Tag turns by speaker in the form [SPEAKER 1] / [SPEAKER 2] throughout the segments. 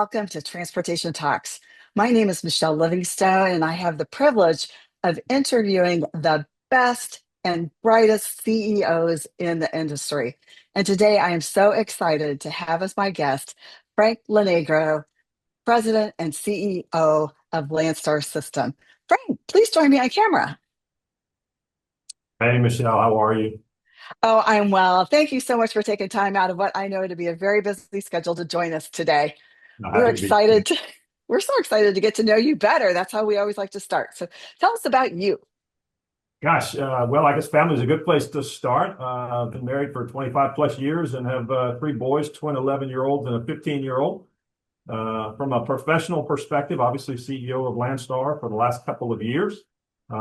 [SPEAKER 1] Welcome to Transportation Talks. My name is Michelle Livingstone, and I have the privilege of interviewing the best and brightest CEOs in the industry. And today I am so excited to have as my guest Frank Lonegro, President and CEO of Landstar System. Frank, please join me on camera.
[SPEAKER 2] Hey, Michelle, how are you?
[SPEAKER 1] Oh, I'm well. Thank you so much for taking time out of what I know to be a very busy schedule to join us today.
[SPEAKER 2] I'm
[SPEAKER 1] We're
[SPEAKER 2] happy to be
[SPEAKER 1] excited
[SPEAKER 2] here.
[SPEAKER 1] to, we're so excited to get to know you better. That's how we always like to start. So tell us about you.
[SPEAKER 2] Gosh, well, I guess family is a good place to start. I've been married for 25 plus years and have three boys, twin 11-year-olds and a 15-year-old. From a professional perspective, obviously CEO of Landstar for the last couple of years.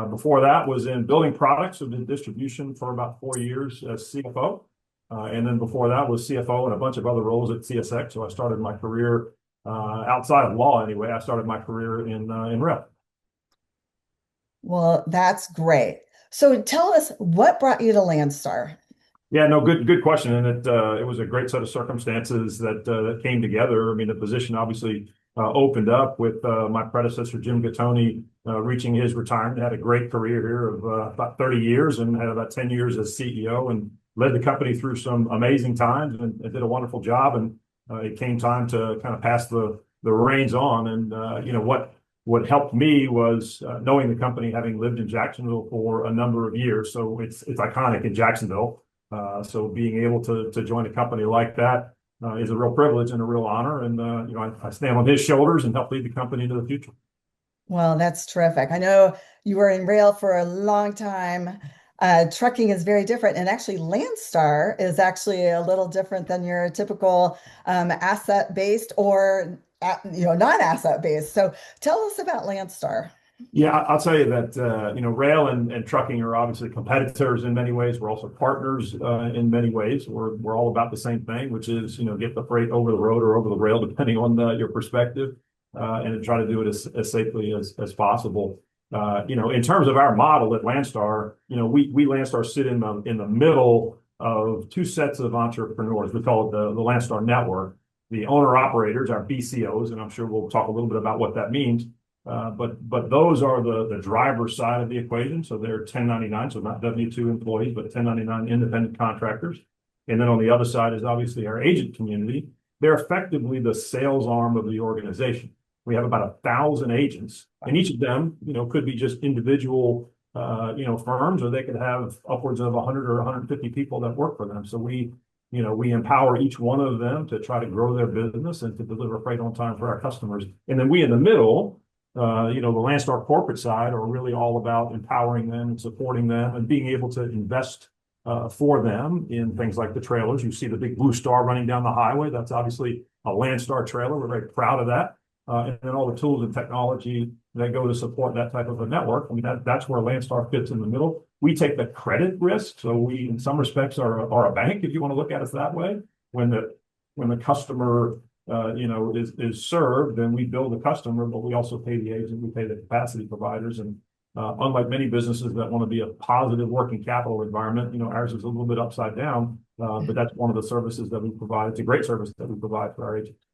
[SPEAKER 2] Before that was in building products and distribution for about 4 years as CFO. And then before that was CFO and a bunch of other roles at CSX. So I started my career outside of law anyway. I started my career in rail.
[SPEAKER 3] Well, that's great. So tell us what brought you to Landstar?
[SPEAKER 2] Yeah, no, good question, and it was a great set of circumstances that came together. I mean, the position obviously opened up with my predecessor Jim Gattoni reaching his retirement. Had a great career here of about 30 years, and had about 10 years as CEO, and led the company through some amazing times, and did a wonderful job. And it came time to kind of pass the reins on. And what helped me was knowing the company, having lived in Jacksonville for a number of years. So it's iconic in Jacksonville. So being able to join a company like that is a real privilege and a real honor. And I stand on his shoulders and help lead the company into the future.
[SPEAKER 3] Well, that's terrific. I know you were in rail for a long time. Trucking is very different, and actually, Landstar is actually a little different than your typical asset-based or non-asset based. So tell us about Landstar.
[SPEAKER 2] Yeah, I'll tell you that rail and trucking are obviously competitors in many ways. We're also partners in many ways. We're all about the same thing, which is get the freight over the road or over the rail, depending on your perspective, and try to do it as safely as possible. In terms of our model at Landstar, we Landstar sit in the middle of two sets of entrepreneurs. We call it the Landstar network. The owner operators, our BCOs, and I'm sure we'll talk a little bit about what that means. But those are the driver's side of the equation. So they're 1099, so not W-2 employees, but 1099 independent contractors. And then on the other side is obviously our agent community. They're effectively the sales arm of the organization. We have about 1,000 agents, and each of them, could be just individual, firms, or they could have upwards of 100 or 150 people that work for them. So we empower each one of them to try to grow their business and to deliver freight on time for our customers. And then we in the middle, the Landstar corporate side are really all about empowering them and supporting them and being able to invest for them in things like the trailers. You see the big blue star running down the highway. That's obviously a Landstar trailer. We're very proud of that. And then all the tools and technology that go to support that type of a network. I mean, that's where Landstar fits in the middle. We take the credit risk. So we, in some respects, are a bank, if you want to look at us that way. When the customer is served, then we bill the customer, but we also pay the agent, we pay the capacity providers. And unlike many businesses that want to be a positive working capital environment, ours is a little bit upside down, but that's one of the services that we provide. It's a great service that we provide for our agents.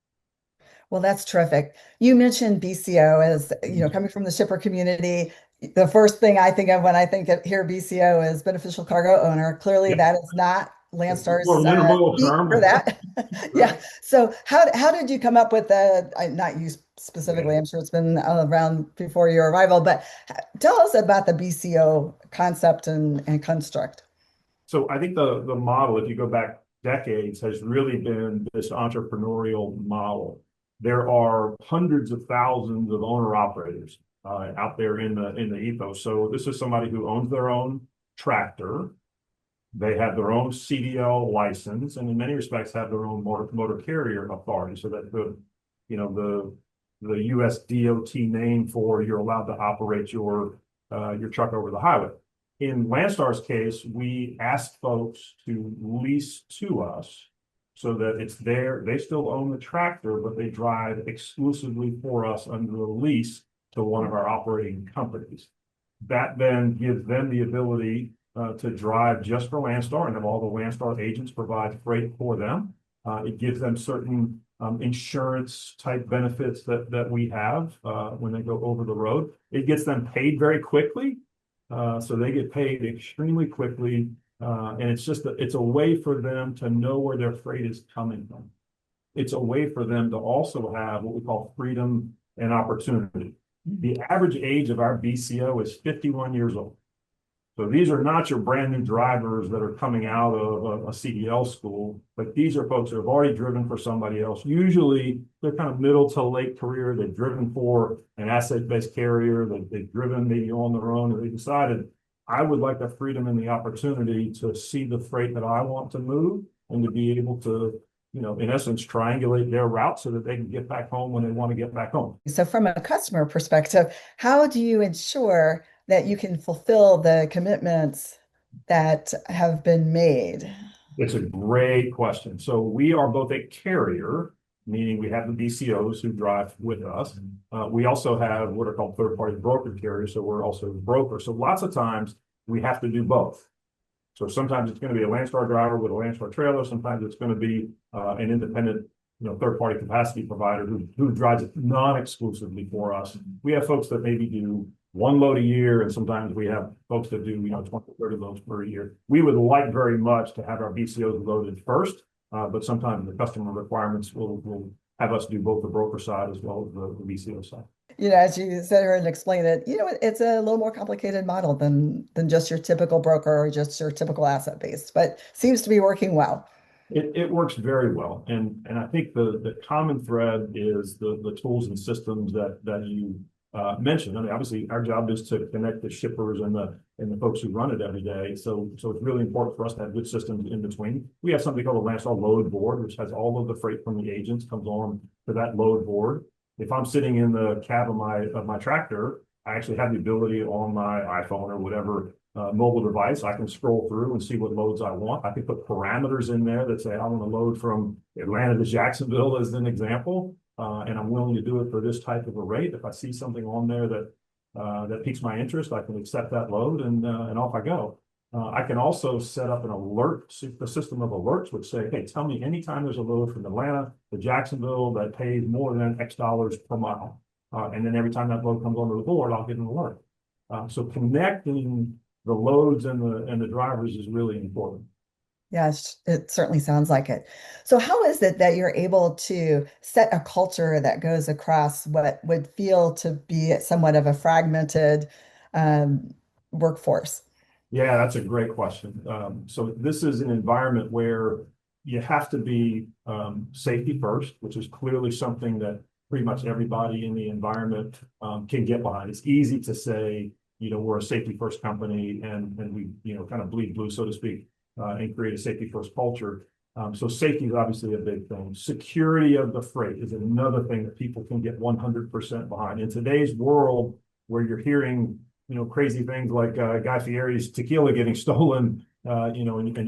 [SPEAKER 3] Well, that's terrific. You mentioned BCO as, coming from the shipper community. The first thing I think of when I hear BCO is beneficial cargo owner. Clearly,
[SPEAKER 2] Yep.
[SPEAKER 3] that is not Landstar's
[SPEAKER 2] More literal
[SPEAKER 3] speak
[SPEAKER 2] term.
[SPEAKER 3] for that. Yeah. So how did you come up with not you specifically,
[SPEAKER 2] Yeah.
[SPEAKER 3] I'm sure it's been around before your arrival, but tell us about the BCO concept and construct.
[SPEAKER 2] So I think the model, if you go back decades, has really been this entrepreneurial model. There are hundreds of thousands of owner operators out there in the ethos. So this is somebody who owns their own tractor. They have their own CDL license, and in many respects have their own motor carrier authority. So that the U.S. DOT name for you're allowed to operate your truck over the highway. In Landstar's case, we asked folks to lease to us so that it's they still own the tractor, but they drive exclusively for us under a lease to one of our operating companies. That then gives them the ability to drive just for Landstar and have all the Landstar agents provide freight for them. It gives them certain insurance type benefits that we have when they go over the road. It gets them paid very quickly. So they get paid extremely quickly. And it's a way for them to know where their freight is coming from. It's a way for them to also have what we call freedom and opportunity. The average age of our BCO is 51 years old. So these are not your brand new drivers that are coming out of a CDL school, but these are folks that have already driven for somebody else. Usually they're kind of middle to late career. They've driven for an asset-based carrier. They've driven maybe on their own, and they decided, I would like the freedom and the opportunity to see the freight that I want to move and to be able to, in essence, triangulate their route so that they can get back home when they want to get back home.
[SPEAKER 3] So from a customer perspective, how do you ensure that you can fulfill the commitments that have been made?
[SPEAKER 2] It's a great question. So we are both a carrier, meaning we have the BCOs who drive with us. We also have what are called third-party broker carriers. So we're also a broker. So lots of times we have to do both. So sometimes it's going to be a Landstar driver with a Landstar trailer. Sometimes it's going to be an independent, third-party capacity provider who drives it non-exclusively for us. We have folks that maybe do one load a year, and sometimes we have folks that do 20, 30 loads per year. We would like very much to have our BCOs loaded first, but sometimes the customer requirements will have us do both the broker side as well as the BCO side.
[SPEAKER 3] As you said here and explained it, it's a little more complicated model than just your typical broker or just your typical asset base, but seems to be working well.
[SPEAKER 2] It works very well, and I think the common thread is the tools and systems that you mentioned. I mean, obviously, our job is to connect the shippers and the folks who run it every day. So it's really important for us to have good systems in between. We have something called a Landstar load board, which has all of the freight from the agents comes on to that load board. If I'm sitting in the cab of my tractor, I actually have the ability on my iPhone or whatever mobile device. I can scroll through and see what loads I want. I can put parameters in there that say I want to load from Atlanta to Jacksonville as an example. And I'm willing to do it for this type of a rate. If I see something on there that piques my interest, I can accept that load and off I go. I can also set up a system of alerts which say, hey, tell me anytime there's a load from Atlanta to Jacksonville that pays more than X dollars per mile. And then every time that load comes onto the board, I'll get an alert. So connecting the loads and the drivers is really important.
[SPEAKER 3] Yes, it certainly sounds like it. So how is it that you're able to set a culture that goes across what would feel to be somewhat of a fragmented workforce?
[SPEAKER 2] Yeah, that's a great question. So this is an environment where you have to be safety first, which is clearly something that pretty much everybody in the environment can get behind. It's easy to say, we're a safety first company and we, kind of bleed blue, so to speak. And create a safety first culture. So safety is obviously a big thing. Security of the freight is another thing that people can get 100% behind. In today's world, where you're hearing, crazy things like Guy Fieri's tequila getting stolen, and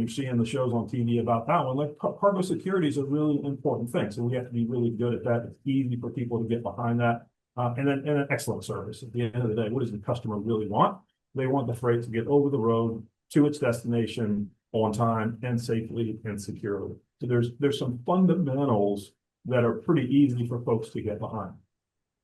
[SPEAKER 2] you're seeing the shows on TV about that one. Like cargo security is a really important thing. So we have to be really good at that. It's easy for people to get behind that. And an excellent service. At the end of the day, what does the customer really want? They want the freight to get over the road to its destination on time and safely and securely. So there's some fundamentals that are pretty easy for folks to get behind.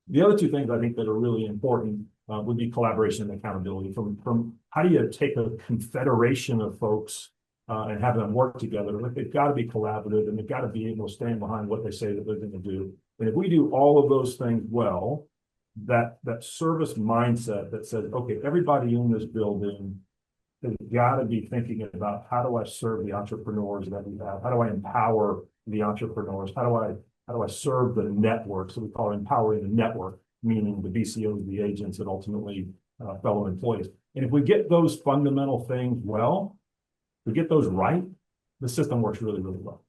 [SPEAKER 2] The other two things I think that are really important would be collaboration and accountability. From how do you take a confederation of folks and have them work together? Like they've got to be collaborative and they've got to be able to stand behind what they say that they're going to do. And if we do all of those things well, that service mindset that says, okay, everybody in this building has got to be thinking about how do I serve the entrepreneurs that we have? How do I empower the entrepreneurs? How do I serve the network? So we call it empowering the network, meaning the BCOs, the agents, and ultimately fellow employees. And if we get those fundamental things well, we get those right, the system works really, really well.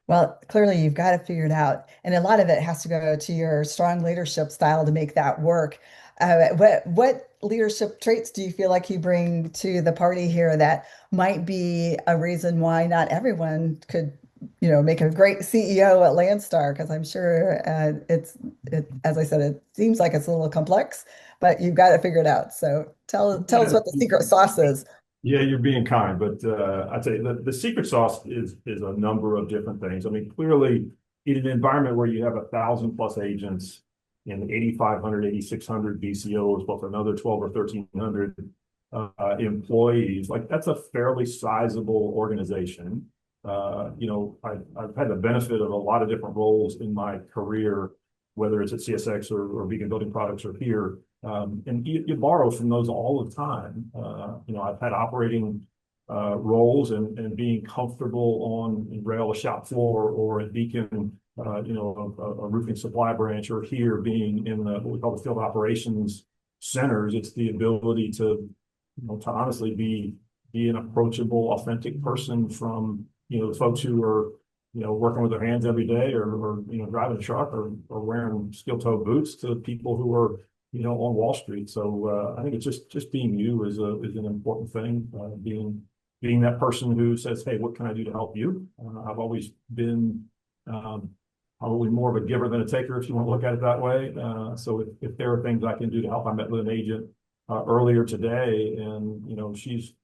[SPEAKER 3] Well, clearly you've got to figure it out. And a lot of it has to go to your strong leadership style to make that work. What leadership traits do you feel like you bring to the party here that might be a reason why not everyone could, make a great CEO at Landstar? Because I'm sure as I said, it seems like it's a little complex, but you've got to figure it out. So tell us what the secret sauce is.
[SPEAKER 2] Yeah, you're being kind, but I'd say the secret sauce is a number of different things. I mean, clearly, in an environment where you have 1,000+ agents and 8,500, 8,600 BCOs, plus another 12 or 1,300 employees, like that's a fairly sizable organization. I've had the benefit of a lot of different roles in my career, whether it's at CSX or Beacon Building Products or here. And you borrow from those all the time. I've had operating roles and being comfortable in rail, a shop floor, or at Beacon, a roofing supply branch, or here being in what we call the field operations centers. It's the ability to honestly be an approachable, authentic person from the folks who are working with their hands every day, or driving a truck, or wearing steel-toe boots, to people who are on Wall Street. So I think it's just being you is an important thing. Being that person who says, "Hey, what can I do to help you?" I've always been probably more of a giver than a taker, if you want to look at it that way. So if there are things I can do to help, I met with an agent earlier today, and she's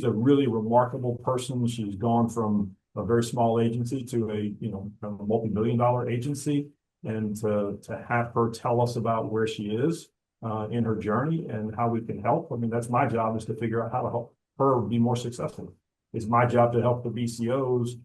[SPEAKER 2] a really remarkable person. She's gone from a very small agency to a multi-million-dollar agency, and to have her tell us about where she is in her journey and how we can help. I mean, that's my job, is to figure out how to help her be more successful. It's my job to help the BCOs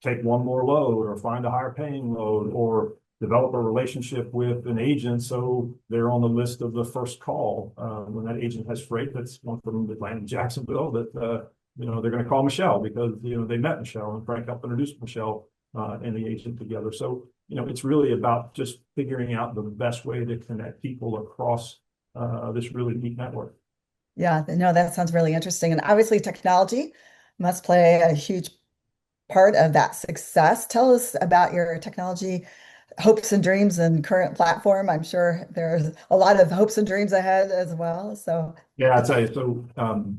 [SPEAKER 2] take one more load, or find a higher paying load, or develop a relationship with an agent so they're on the list of the first call when that agent has freight that's one from Atlanta to Jacksonville, that they're going to call Michelle, because they met Michelle, and Frank helped introduce Michelle and the agent together. So it's really about just figuring out the best way to connect people across this really neat network.
[SPEAKER 3] Yeah, no, that sounds really interesting. And obviously, technology must play a huge part of that success. Tell us about your technology hopes and dreams and current platform. I'm sure there's a lot of hopes and dreams ahead as well. So
[SPEAKER 2] yeah, I'll tell you.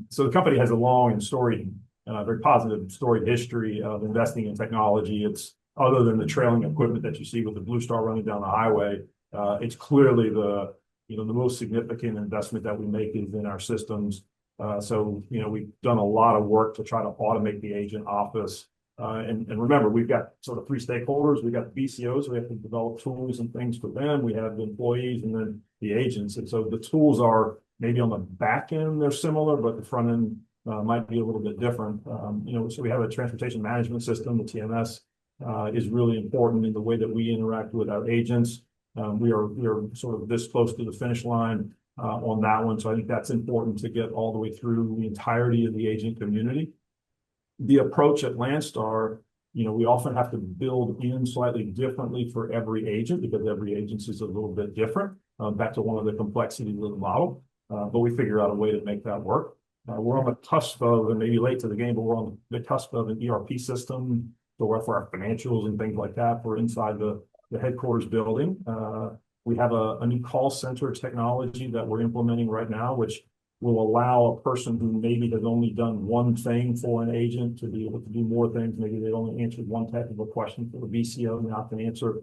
[SPEAKER 2] So the company has a long and storied, very positive storied history of investing in technology. It's, other than the trailing equipment that you see with the Blue Star running down the highway, it's clearly the most significant investment that we make is in our systems. So we've done a lot of work to try to automate the agent office. And remember, we've got sort of three stakeholders. We've got the BCOs. We have to develop tools and things for them. We have the employees, and then the agents. And so the tools are maybe on the back end, they're similar, but the front end might be a little bit different. So we have a transportation management system. The TMS is really important in the way that we interact with our agents. We are sort of this close to the finish line on that one. So I think that's important to get all the way through the entirety of the agent community. The approach at Landstar, we often have to build in slightly differently for every agent, because every agency is a little bit different. Back to one of the complexities of the model, but we figure out a way to make that work. We're on the cusp of, and maybe late to the game, but we're on the cusp of an ERP system. So for our financials and things like that, we're inside the headquarters building. We have a new call center technology that we're implementing right now, which will allow a person who maybe has only done one thing for an agent to be able to do more things. Maybe they only answered one type of a question for the BCO, now can answer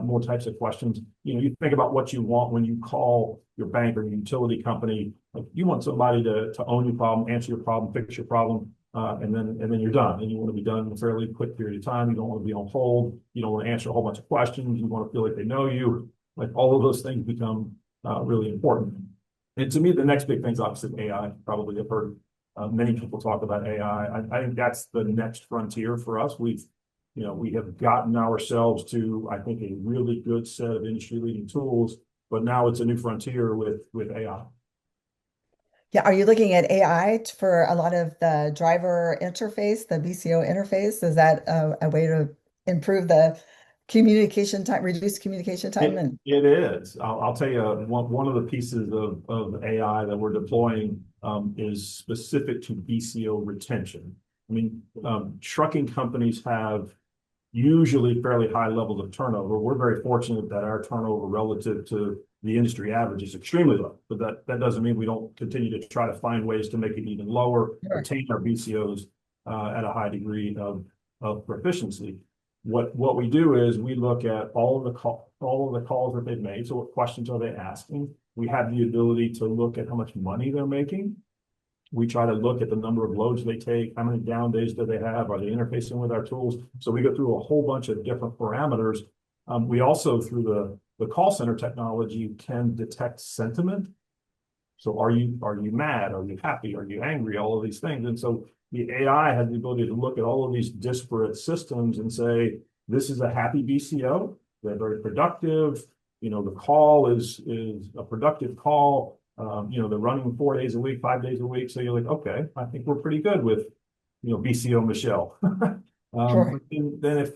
[SPEAKER 2] more types of questions. You think about what you want when you call your bank or your utility company. Like, you want somebody to own your problem, answer your problem, fix your problem, and then you're done. And you want to be done in a fairly quick period of time. You don't want to be on hold. You don't want to answer a whole bunch of questions. You want to feel like they know you. Like, all of those things become really important. And to me, the next big thing is obviously AI. Probably have heard many people talk about AI. I think that's the next frontier for us. We have gotten ourselves to, I think, a really good set of industry-leading tools, but now it's a new frontier with AI.
[SPEAKER 3] yeah, are you looking at AI for a lot of the driver interface, the BCO interface? Is that a way to improve the communication time, reduce communication time?
[SPEAKER 2] It is. I'll tell you, one of the pieces of AI that we're deploying is specific to BCO retention. I mean, trucking companies have usually fairly high levels of turnover. We're very fortunate that our turnover relative to the industry average is extremely low, but that doesn't mean we don't continue to try to find ways to make it even lower,
[SPEAKER 3] Sure.
[SPEAKER 2] retain our BCOs at a high degree of proficiency. What we do is we look at all of the calls that they've made. So what questions are they asking? We have the ability to look at how much money they're making. We try to look at the number of loads they take, how many down days do they have, are they interfacing with our tools? So we go through a whole bunch of different parameters. We also, through the call center technology, can detect sentiment. So are you mad? Are you happy? Are you angry? All of these things. And so the AI has the ability to look at all of these disparate systems and say, this is a happy BCO. They're very productive. You know, the call is a productive call. You know, they're running 4 days a week, 5 days a week. So you're like, okay, I think we're pretty good with, you know, BCO Michelle.
[SPEAKER 3] Sure.
[SPEAKER 2] Then if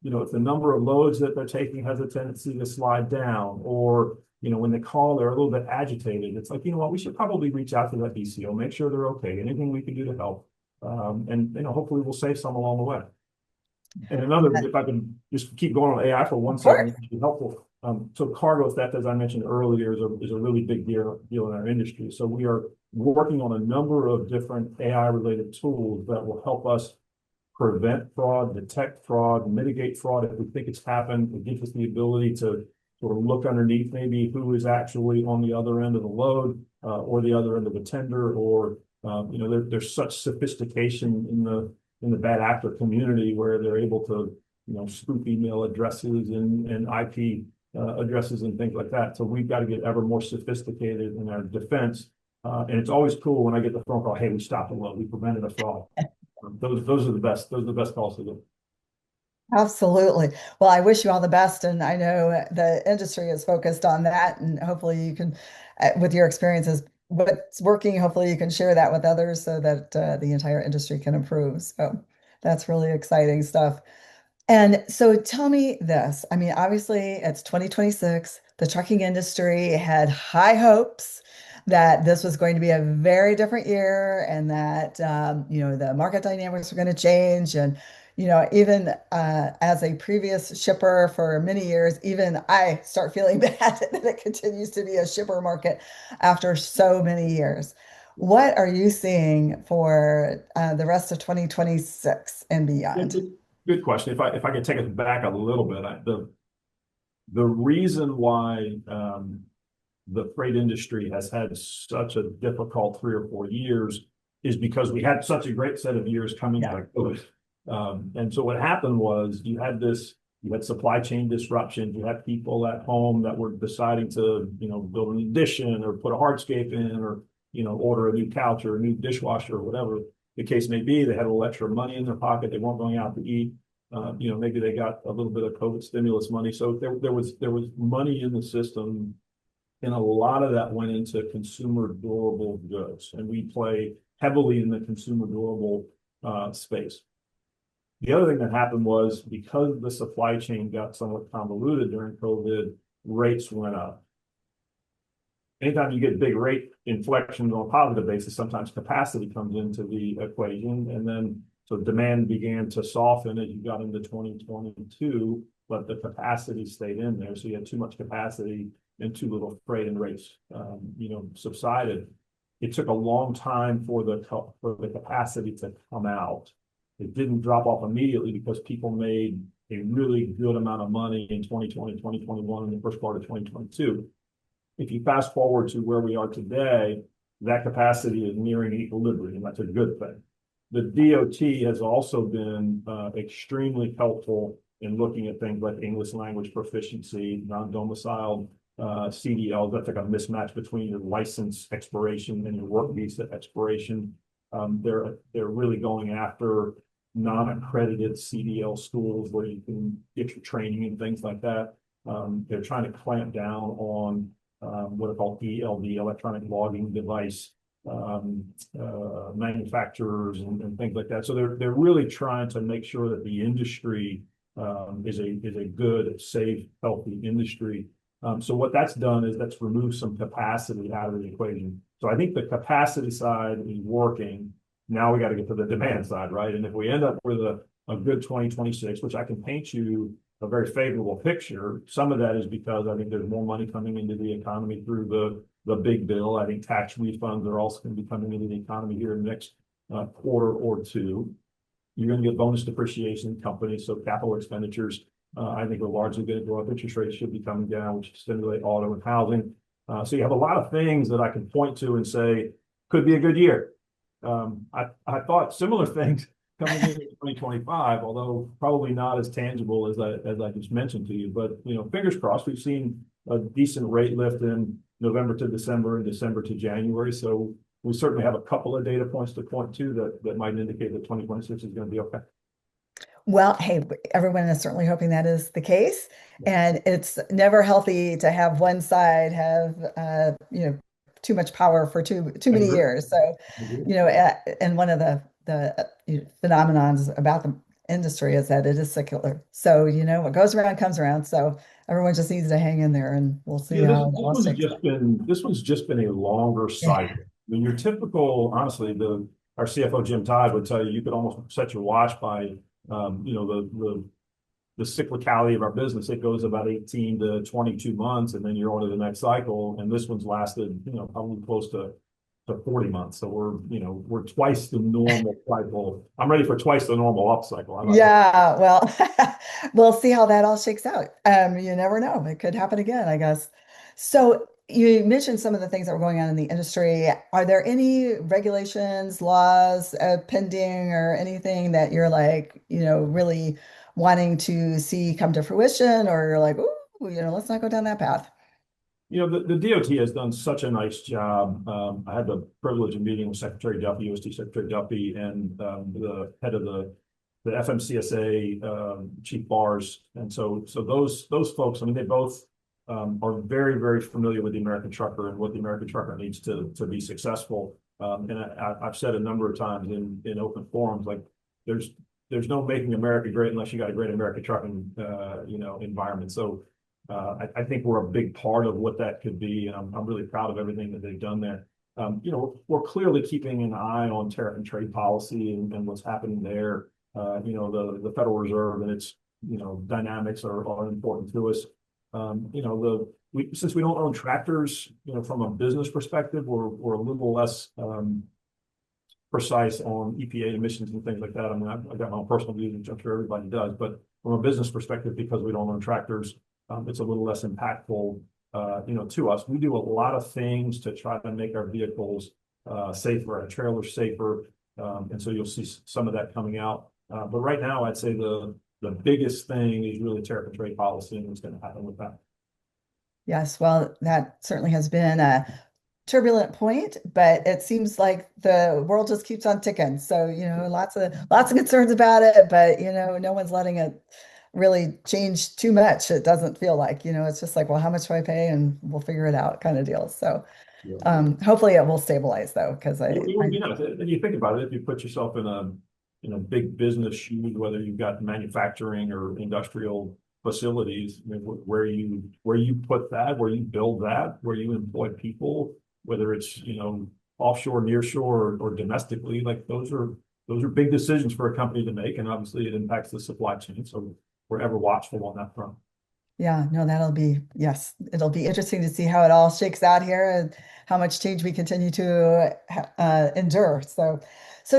[SPEAKER 2] if the number of loads that they're taking has a tendency to slide down, or, you know, when they call, they're a little bit agitated. It's like, you know what, we should probably reach out to that BCO, make sure they're okay. Anything we can do to help. And, you know, hopefully we'll save some along the way. And another, if I can just keep going on AI for 1 second, it would be helpful. So cargo theft, as I mentioned earlier, is a really big deal in our industry. So we are working on a number of different AI-related tools that will help us prevent fraud, detect fraud, mitigate fraud if we think it's happened. It gives us the ability to sort of look underneath maybe who is actually on the other end of the load or the other end of the tender, or you know, there's such sophistication in the bad actor community where they're able to, you know, spoof email addresses and IP addresses and things like that. So we've got to get ever more sophisticated in our defense. And it's always cool when I get the phone call, hey, we stopped a load, we prevented a fraud. Those are the best. Those are the best calls to do.
[SPEAKER 3] Absolutely. Well, I wish you all the best. And I know the industry is focused on that. And hopefully you can, with your experiences, what's working, hopefully you can share that with others so that the entire industry can improve. So that's really exciting stuff. And so tell me this. I mean, obviously it's 2026. The trucking industry had high hopes that this was going to be a very different year and that, the market dynamics were going to change. And, even as a previous shipper for many years, even I start feeling bad that it continues to be a shipper market after so many years. What are you seeing for the rest of 2026 and beyond?
[SPEAKER 2] Good question. If I could take us back a little bit, the reason why the freight industry has had such a difficult 3 or 4 years is because we had such a great set of years coming out of COVID. And so what happened was you had supply chain disruptions. You had people at home that were deciding to, you know, build an addition or put a hardscape in, or, you know, order a new couch or a new dishwasher or whatever the case may be. They had a little extra money in their pocket. They weren't going out to eat. Maybe they got a little bit of COVID stimulus money. So there was money in the system, and a lot of that went into consumer durable goods. And we play heavily in the consumer durable space. The other thing that happened was, because the supply chain got somewhat convoluted during COVID, rates went up. Anytime you get big rate inflections on a positive basis, sometimes capacity comes into the equation. And then so demand began to soften as you got into 2022, but the capacity stayed in there. So you had too much capacity and too little freight, and rates, subsided. It took a long time for the capacity to come out. It didn't drop off immediately because people made a really good amount of money in 2020, 2021, and the first part of 2022. If you fast forward to where we are today, that capacity is nearing equilibrium. That's a good thing. The DOT has also been extremely helpful in looking at things like English language proficiency, non-domiciled CDLs. That's like a mismatch between your license expiration and your work visa expiration. They're really going after non-accredited CDL schools where you can get your training and things like that. They're trying to clamp down on what are called ELD, electronic logging device manufacturers and things like that. So they're really trying to make sure that the industry is a good, safe, healthy industry. So what that's done is that's removed some capacity out of the equation. So I think the capacity side is working. Now we got to get to the demand side, right? And if we end up with a good 2026, which I can paint you a very favorable picture, some of that is because I think there's more money coming into the economy through the big bill. I think tax refunds are also going to be coming into the economy here in the next quarter or two. You're going to get bonus depreciation in companies, so capital expenditures I think are largely going to go up. Interest rates should be coming down, which stimulate auto and housing. So you have a lot of things that I can point to and say could be a good year. I thought similar things coming into 2025, although probably not as tangible as I just mentioned to you. But fingers crossed. We've seen a decent rate lift in November to December and December to January. So we certainly have a couple of data points to point to that might indicate that 2026 is going to be okay.
[SPEAKER 3] Well, hey, everyone is certainly hoping that is the case. And it's never healthy to have one side have, too much power for too
[SPEAKER 2] I
[SPEAKER 3] many
[SPEAKER 2] agree.
[SPEAKER 3] years. So,
[SPEAKER 2] I agree.
[SPEAKER 3] and one of the phenomenons about the industry is that it is secular. So, what goes around comes around. So everyone just needs to hang in there, and we'll see
[SPEAKER 2] Yeah, this
[SPEAKER 3] how it
[SPEAKER 2] this
[SPEAKER 3] all
[SPEAKER 2] one's
[SPEAKER 3] shakes
[SPEAKER 2] just
[SPEAKER 3] out.
[SPEAKER 2] been this one's just been a longer cycle. I mean, your typical, honestly, our CFO Jim Todd would tell you you could almost set your watch by the cyclicality of our business. It goes about 18 to 22 months, and then you're on to the next cycle. And this one's lasted, probably close to 40 months. So we're twice the normal cycle. I'm ready for twice the normal up cycle. How about that?
[SPEAKER 3] Yeah, well, we'll see how that all shakes out. You never know. It could happen again, I guess. So you mentioned some of the things that were going on in the industry. Are there any regulations, laws, pending or anything that you're like, really wanting to see come to fruition, or you're like, ooh, let's not go down that path?
[SPEAKER 2] The DOT has done such a nice job. I had the privilege of meeting with Secretary Duffy, USD Secretary Duffy, and the head of the FMCSA chief bars. And so those folks, I mean, they both are very, very familiar with the American trucker and what the American trucker needs to be successful. And I've said a number of times in open forums, like there's no making America great unless you got a great American trucking environment. So I think we're a big part of what that could be. And I'm really proud of everything that they've done there. We're clearly keeping an eye on tariff and trade policy and what's happening there. The Federal Reserve and its dynamics are important to us. Since we don't own tractors, from a business perspective, we're a little less precise on EPA emissions and things like that. I mean, I've got my own personal views, which I'm sure everybody does, but from a business perspective, because we don't own tractors, it's a little less impactful, to us. We do a lot of things to try to make our vehicles safer, our trailers safer, and so you'll see some of that coming out. But right now, I'd say the biggest thing is really tariff and trade policy and what's going to happen with that.
[SPEAKER 3] Yes, well, that certainly has been a turbulent point, but it seems like the world just keeps on ticking. So, lots of concerns about it, but no one's letting it really change too much. It doesn't feel like, it's just like, well, how much do I pay? And we'll figure it out kind of deal. So,
[SPEAKER 2] Yeah.
[SPEAKER 3] hopefully it will stabilize though, because
[SPEAKER 2] It would be nice. And you think about it, if you put yourself in a big business shoes, whether you've got manufacturing or industrial facilities, I mean, where you put that, where you build that, where you employ people, whether it's offshore, nearshore, or domestically, like those are big decisions for a company to make, and obviously it impacts the supply chain. So we're ever watchful on that front.
[SPEAKER 3] Yeah, no, yes, it'll be interesting to see how it all shakes out here and how much change we continue to endure. So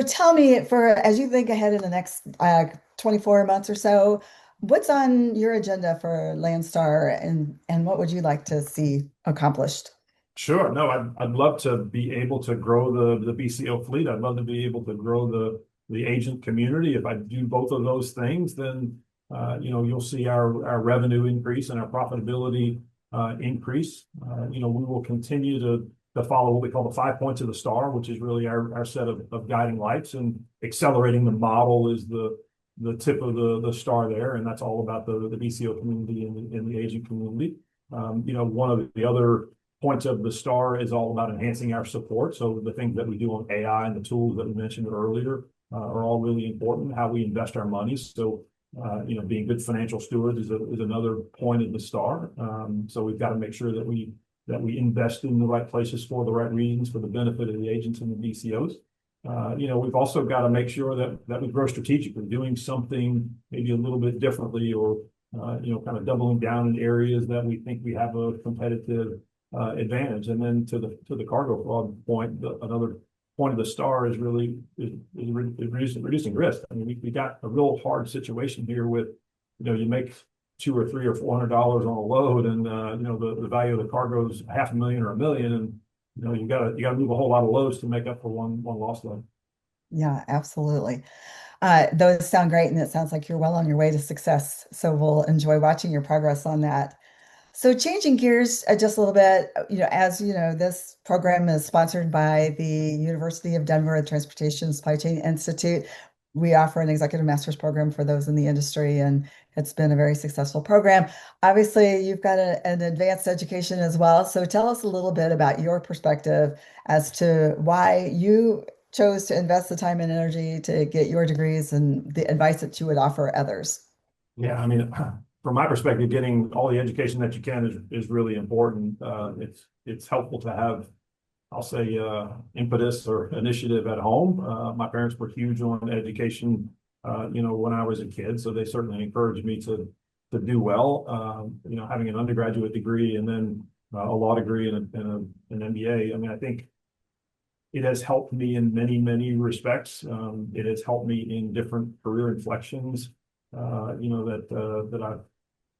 [SPEAKER 3] tell me, for as you think ahead in the next 24 months or so, what's on your agenda for Landstar, and what would you like to see accomplished?
[SPEAKER 2] Sure. No, I'd love to be able to grow the BCO fleet. I'd love to be able to grow the agent community. If I do both of those things, then you'll see our revenue increase and our profitability increase. We will continue to follow what we call the 5 points of the star, which is really our set of guiding lights, and accelerating the model is the tip of the star there, and that's all about the BCO community and the agent community. One of the other points of the star is all about enhancing our support. So the things that we do on AI and the tools that we mentioned earlier are all really important. How we invest our money. So being good financial stewards is another point of the star. So we've got to make sure that we invest in the right places for the right reasons for the benefit of the agents and the BCOs. We've also got to make sure that we grow strategically, doing something maybe a little bit differently, or kind of doubling down in areas that we think we have a competitive advantage. And then to the cargo fraud point, another point of the star is really reducing risk. I mean, we got a real hard situation here with, you make $200 or $300 or $400 on a load, and the value of the cargo is $500,000 or $1 million, and you got to move a whole lot of loads to make up for one lost load.
[SPEAKER 3] Yeah, absolutely. Those sound great, and it sounds like you're well on your way to success. So we'll enjoy watching your progress on that. So changing gears just a little bit, as you know, this program is sponsored by the University of Denver Transportation Supply Chain Institute. We offer an executive master's program for those in the industry, and it's been a very successful program. Obviously, you've got an advanced education as well. So tell us a little bit about your perspective as to why you chose to invest the time and energy to get your degrees and the advice that you would offer others.
[SPEAKER 2] Yeah, I mean, from my perspective, getting all the education that you can is really important. It's helpful to have, I'll say, impetus or initiative at home. My parents were huge on education, when I was a kid, so they certainly encouraged me to do well. Having an undergraduate degree and then a law degree and an MBA. I mean, I think it has helped me in many, many respects. It has helped me in different career inflections, that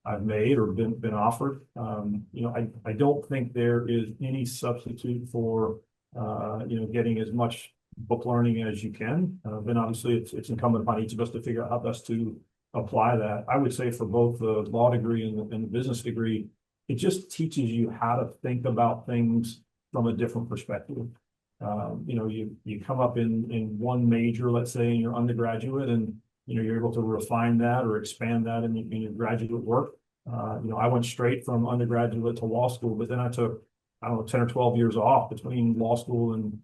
[SPEAKER 2] I've made or been offered. I don't think there is any substitute for getting as much book learning as you can. Then obviously it's incumbent upon each of us to figure out how best to apply that. I would say for both the law degree and the business degree, it just teaches you how to think about things from a different perspective. You come up in one major, let's say in your undergraduate, and you're able to refine that or expand that in your graduate work. I went straight from undergraduate to law school, but then I took, I don't know, 10 or 12 years off between law school and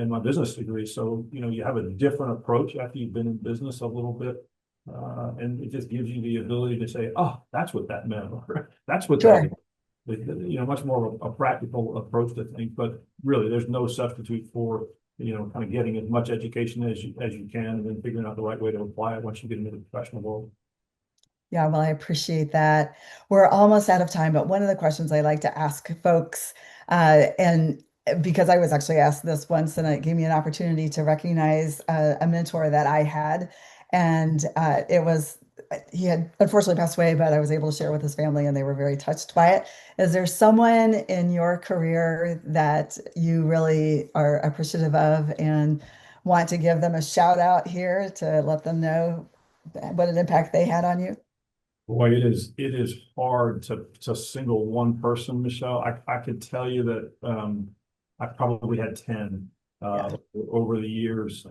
[SPEAKER 2] my business degree. So, you have a different approach after you've been in business a little bit. And it just gives you the ability to say, oh, that's what that meant, or that's what that
[SPEAKER 3] Sure.
[SPEAKER 2] is. Much more of a practical approach to things, but really there's no substitute for, kind of getting as much education as you can and then figuring out the right way to apply it once you get into the professional world.
[SPEAKER 3] Yeah, well, I appreciate that. We're almost out of time, but one of the questions I like to ask folks, and because I was actually asked this once, and it gave me an opportunity to recognize a mentor that I had, and he had unfortunately passed away, but I was able to share with his family, and they were very touched by it. Is there someone in your career that you really are appreciative of and want to give them a shout out here to let them know what an impact they had on you?
[SPEAKER 2] Boy, it is hard to single one person, Michelle. I could tell you that I probably had 10
[SPEAKER 3] Yeah.
[SPEAKER 2] over the years.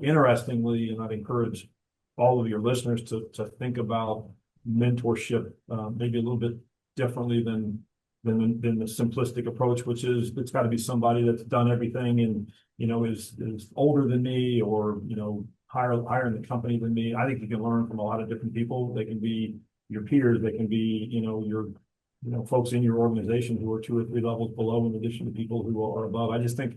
[SPEAKER 2] Interestingly, and I'd encourage all of your listeners to think about mentorship maybe a little bit differently than the simplistic approach, which is it's got to be somebody that's done everything and is older than me or higher in the company than me. I think you can learn from a lot of different people. They can be your peers, they can be your folks in your organization who are 2 or 3 levels below, in addition to people who are above. I just think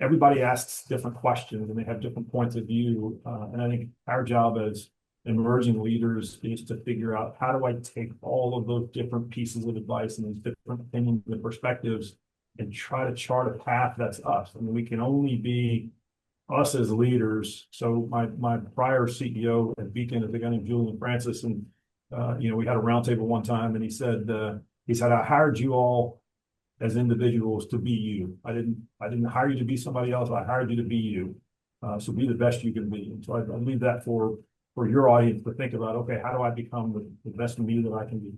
[SPEAKER 2] everybody asks different questions and they have different points of view. And I think our job as emerging leaders is to figure out how do I take all of those different pieces of advice and these different opinions and perspectives and try to chart a path that's us. I mean, we can only be us as leaders. So my prior CEO at Beacon is a guy named Julian Francis, and we had a roundtable one time, and he said I hired you all as individuals to be you. I didn't hire you to be somebody else. I hired you to be you. So be the best you can be. And so I leave that for your audience to think about. Okay, how do I become the best me that I can be?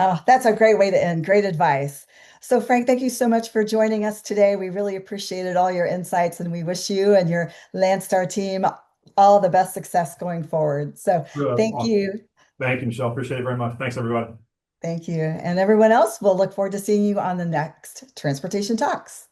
[SPEAKER 3] Oh, that's a great way to end. Great advice. So, Frank, thank you so much for joining us today. We really appreciated all your insights, and we wish you and your Landstar team all the best success going forward. So, thank
[SPEAKER 2] Awesome.
[SPEAKER 3] you.
[SPEAKER 2] Thank you, Michelle. Appreciate it very much. Thanks, everybody.
[SPEAKER 3] Thank you. And everyone else, we'll look forward to seeing you on the next Transportation Talks.